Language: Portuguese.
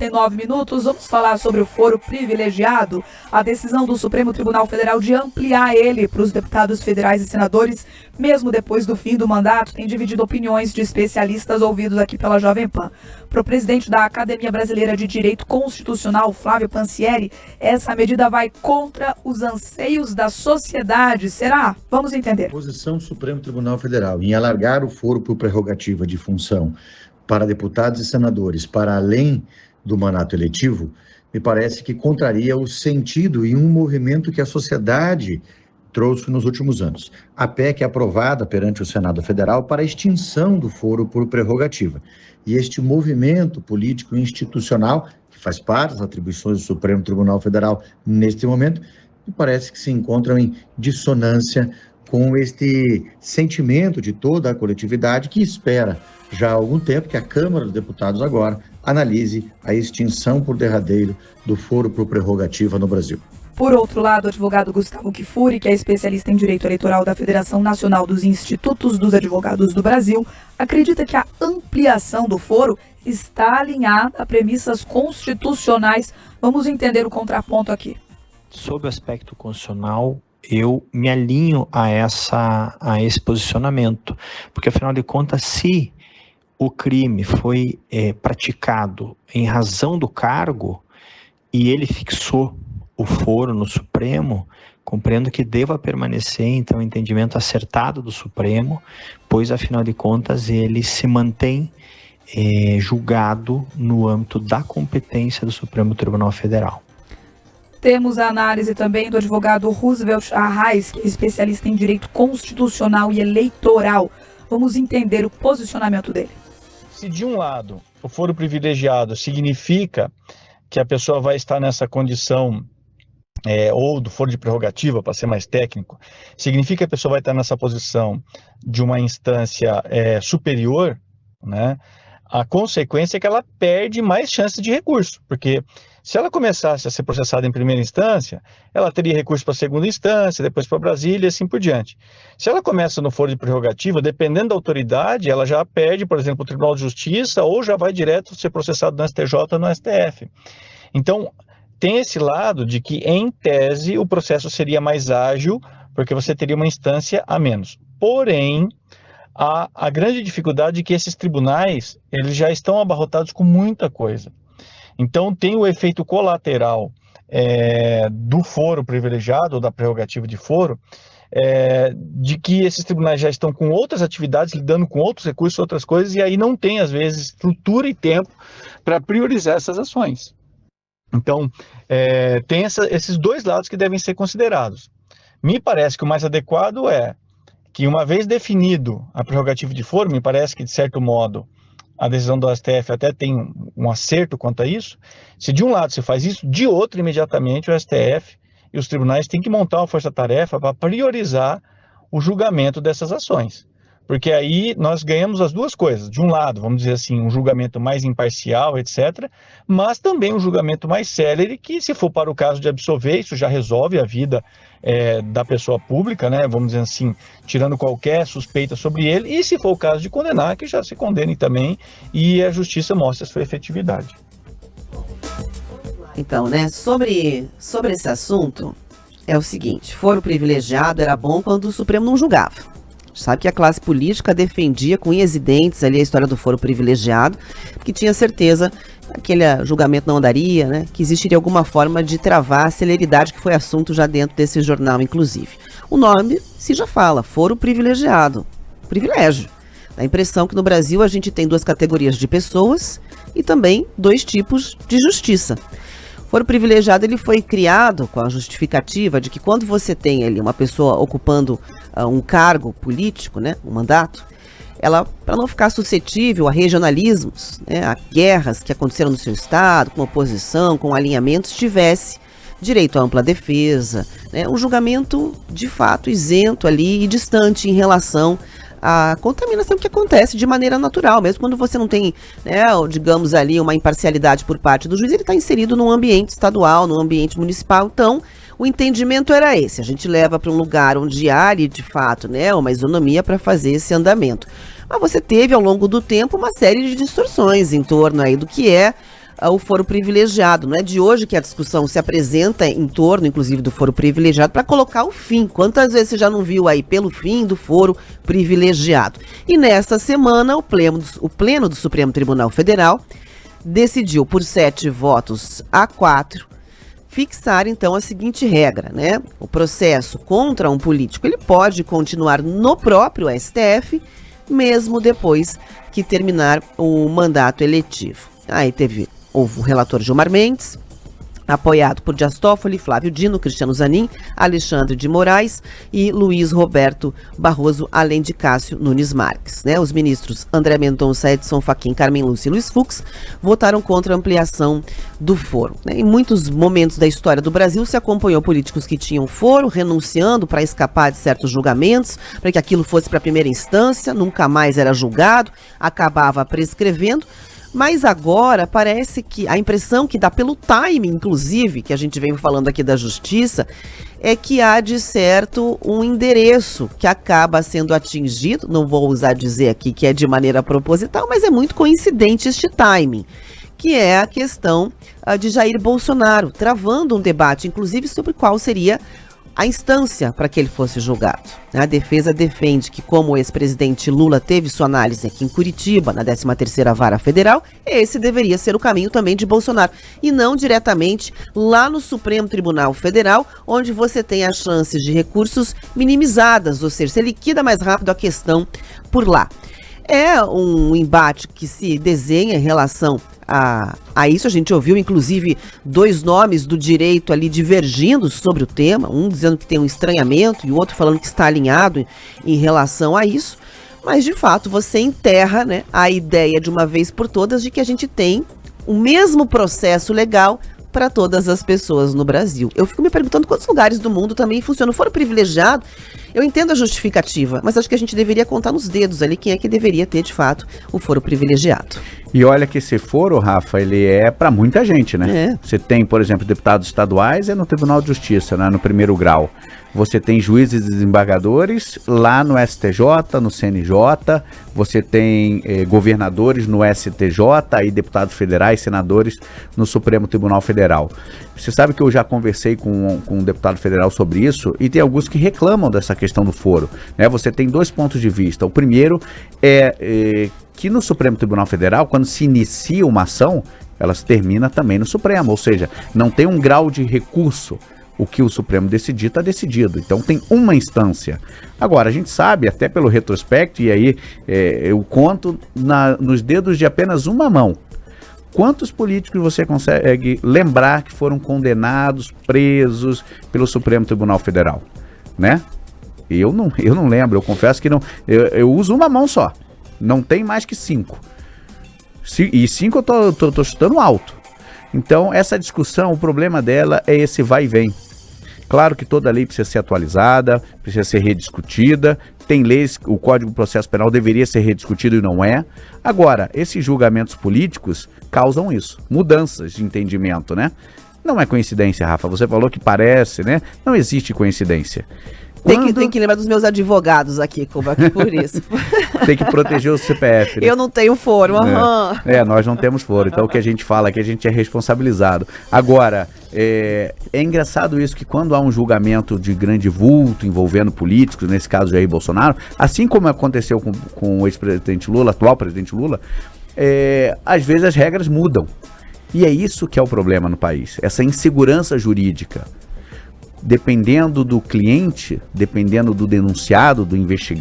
Tem 9 minutos, vamos falar sobre o foro privilegiado. A decisão do Supremo Tribunal Federal de ampliar ele para os deputados federais e senadores, mesmo depois do fim do mandato, tem dividido opiniões de especialistas ouvidos aqui pela Jovem Pan. Para o presidente da Academia Brasileira de Direito Constitucional, Flávio Pansieri, essa medida vai contra os anseios da sociedade. Será? Vamos entender. A posição do Supremo Tribunal Federal em alargar o foro por prerrogativa de função para deputados e senadores para além do mandato eletivo, me parece que contraria o sentido e um movimento que a sociedade trouxe nos últimos anos. A PEC é aprovada perante o Senado Federal para a extinção do foro por prerrogativa. E este movimento político e institucional, que faz parte das atribuições do Supremo Tribunal Federal neste momento, me parece que se encontram em dissonância com este sentimento de toda a coletividade que espera já há algum tempo que a Câmara dos Deputados agora analise a extinção por derradeiro do foro por prerrogativa no Brasil. Por outro lado, o advogado Gustavo Kfouri, que é especialista em direito eleitoral da Federação Nacional dos Institutos dos Advogados do Brasil, acredita que a ampliação do foro está alinhada a premissas constitucionais. Vamos entender o contraponto aqui. Sob o aspecto constitucional, eu me alinho a esse posicionamento, porque afinal de contas, se o crime foi praticado em razão do cargo e ele fixou o foro no Supremo, compreendo que deva permanecer, então, o entendimento acertado do Supremo, pois afinal de contas ele se mantém julgado no âmbito da competência do Supremo Tribunal Federal. Temos a análise também do advogado Roosevelt Arraes, que é especialista em direito constitucional e eleitoral. Vamos entender o posicionamento dele. Se de um lado o foro privilegiado significa que a pessoa vai estar nessa condição, ou do foro de prerrogativa, para ser mais técnico, significa que a pessoa vai estar nessa posição de uma instância superior, né? A consequência é que ela perde mais chances de recurso, porque se ela começasse a ser processada em primeira instância, ela teria recurso para a segunda instância, depois para Brasília e assim por diante. Se ela começa no foro de prerrogativa, dependendo da autoridade, ela já perde, por exemplo, o Tribunal de Justiça ou já vai direto ser processado no STJ ou no STF. Então, tem esse lado de que, em tese, o processo seria mais ágil, porque você teria uma instância a menos. Porém, a grande dificuldade é que esses tribunais, eles já estão abarrotados com muita coisa. Então, tem o efeito colateral do foro privilegiado, ou da prerrogativa de foro, de que esses tribunais já estão com outras atividades, lidando com outros recursos, outras coisas, e aí não tem, às vezes, estrutura e tempo para priorizar essas ações. Então, tem esses dois lados que devem ser considerados. Me parece que o mais adequado é que, uma vez definido a prerrogativa de foro, me parece que, de certo modo, a decisão do STF até tem um acerto quanto a isso. Se de um lado se faz isso, de outro, imediatamente, o STF e os tribunais têm que montar uma força-tarefa para priorizar o julgamento dessas ações. Porque aí nós ganhamos as duas coisas. De um lado, vamos dizer assim, um julgamento mais imparcial, etc., mas também um julgamento mais célere, que, se for para o caso de absolver, isso já resolve a vida da pessoa pública, né? Vamos dizer assim, tirando qualquer suspeita sobre ele, e, se for o caso de condenar, que já se condene também e a justiça mostre a sua efetividade. Então, né, sobre esse assunto, é o seguinte: foro privilegiado era bom quando o Supremo não julgava. Sabe que a classe política defendia com unhas e dentes ali a história do foro privilegiado, porque tinha certeza que aquele julgamento não andaria, né? Que existiria alguma forma de travar a celeridade, que foi assunto já dentro desse jornal, inclusive. O nome se já fala, foro privilegiado, privilégio. Dá a impressão que no Brasil a gente tem duas categorias de pessoas e também dois tipos de justiça. O foro privilegiado, ele foi criado com a justificativa de que, quando você tem ali uma pessoa ocupando um cargo político, né, um mandato, ela, para não ficar suscetível a regionalismos, né, a guerras que aconteceram no seu estado, com oposição, com alinhamentos, tivesse direito à ampla defesa, né, um julgamento de fato isento ali e distante em relação à contaminação que acontece de maneira natural, mesmo quando você não tem, né, digamos ali, uma imparcialidade por parte do juiz, ele está inserido num ambiente estadual, num ambiente municipal. Então, o entendimento era esse: a gente leva para um lugar onde há ali, de fato, né, uma isonomia para fazer esse andamento. Mas você teve, ao longo do tempo, uma série de distorções em torno aí do que é o foro privilegiado. Não é de hoje que a discussão se apresenta em torno, inclusive, do foro privilegiado para colocar o fim. Quantas vezes você já não viu aí pelo fim do foro privilegiado? E nesta semana, o Pleno do Supremo Tribunal Federal decidiu por 7 votos a 4 fixar, então, a seguinte regra, né? O processo contra um político, ele pode continuar no próprio STF, mesmo depois que terminar o mandato eletivo. Aí houve o relator Gilmar Mendes, apoiado por Dias Toffoli, Flávio Dino, Cristiano Zanin, Alexandre de Moraes e Luiz Roberto Barroso, além de Cássio Nunes Marques, né? Os ministros André Mendonça, Edson Fachin, Carmen Lúcia e Luiz Fux votaram contra a ampliação do foro, né? Em muitos momentos da história do Brasil se acompanhou políticos que tinham foro, renunciando para escapar de certos julgamentos, para que aquilo fosse para a primeira instância, nunca mais era julgado, acabava prescrevendo. Mas agora parece que a impressão que dá pelo timing, inclusive, que a gente vem falando aqui da justiça, é que há de certo um endereço que acaba sendo atingido, não vou usar dizer aqui que é de maneira proposital, mas é muito coincidente este timing, que é a questão de Jair Bolsonaro, travando um debate, inclusive, sobre qual seria a instância para que ele fosse julgado. A defesa defende que, como o ex-presidente Lula teve sua análise aqui em Curitiba, na 13ª Vara Federal, esse deveria ser o caminho também de Bolsonaro, e não diretamente lá no Supremo Tribunal Federal, onde você tem as chances de recursos minimizadas, ou seja, você liquida mais rápido a questão por lá. É um embate que se desenha em relação a isso. A gente ouviu, inclusive, 2 nomes do direito ali divergindo sobre o tema, um dizendo que tem um estranhamento e o outro falando que está alinhado em relação a isso. Mas, de fato, você enterra, né, a ideia de uma vez por todas de que a gente tem o mesmo processo legal para todas as pessoas no Brasil. Eu fico me perguntando quantos lugares do mundo também funciona. O foro privilegiado, eu entendo a justificativa, mas acho que a gente deveria contar nos dedos ali quem é que deveria ter, de fato, o foro privilegiado. E olha que esse foro, Rafa, ele é para muita gente, né? É. Você tem, por exemplo, deputados estaduais, é no Tribunal de Justiça, né, no primeiro grau. Você tem juízes e desembargadores lá no STJ, no CNJ. Você tem governadores no STJ e deputados federais, senadores no Supremo Tribunal Federal. Você sabe que eu já conversei com um deputado federal sobre isso e tem alguns que reclamam dessa questão do foro, né? Você tem 2 pontos de vista. O primeiro é que no Supremo Tribunal Federal, quando se inicia uma ação, ela se termina também no Supremo, ou seja, não tem um grau de recurso. O que o Supremo decidir está decidido, então tem uma instância. Agora, a gente sabe, até pelo retrospecto, e aí eu conto nos dedos de apenas uma mão, quantos políticos você consegue lembrar que foram condenados, presos pelo Supremo Tribunal Federal, né? Eu não lembro, eu confesso que não, eu uso uma mão só. Não tem mais que 5. E 5 eu tô chutando alto. Então, essa discussão, o problema dela é esse vai e vem. Claro que toda lei precisa ser atualizada, precisa ser rediscutida. Tem leis, o Código de Processo Penal deveria ser rediscutido e não é. Agora, esses julgamentos políticos causam isso, mudanças de entendimento, né? Não é coincidência, Rafa. Você falou que parece, né? Não existe coincidência. Tem que lembrar dos meus advogados aqui, Cuba, aqui por isso. Tem que proteger o CPF, né? Eu não tenho foro, nós não temos foro, então o que a gente fala é que a gente é responsabilizado. Agora, é engraçado isso, que quando há um julgamento de grande vulto envolvendo políticos, nesse caso Jair Bolsonaro, assim como aconteceu com o ex-presidente Lula, atual presidente Lula, às vezes as regras mudam. E é isso que é o problema no país, essa insegurança jurídica. Dependendo do cliente, dependendo do denunciado, do investigado,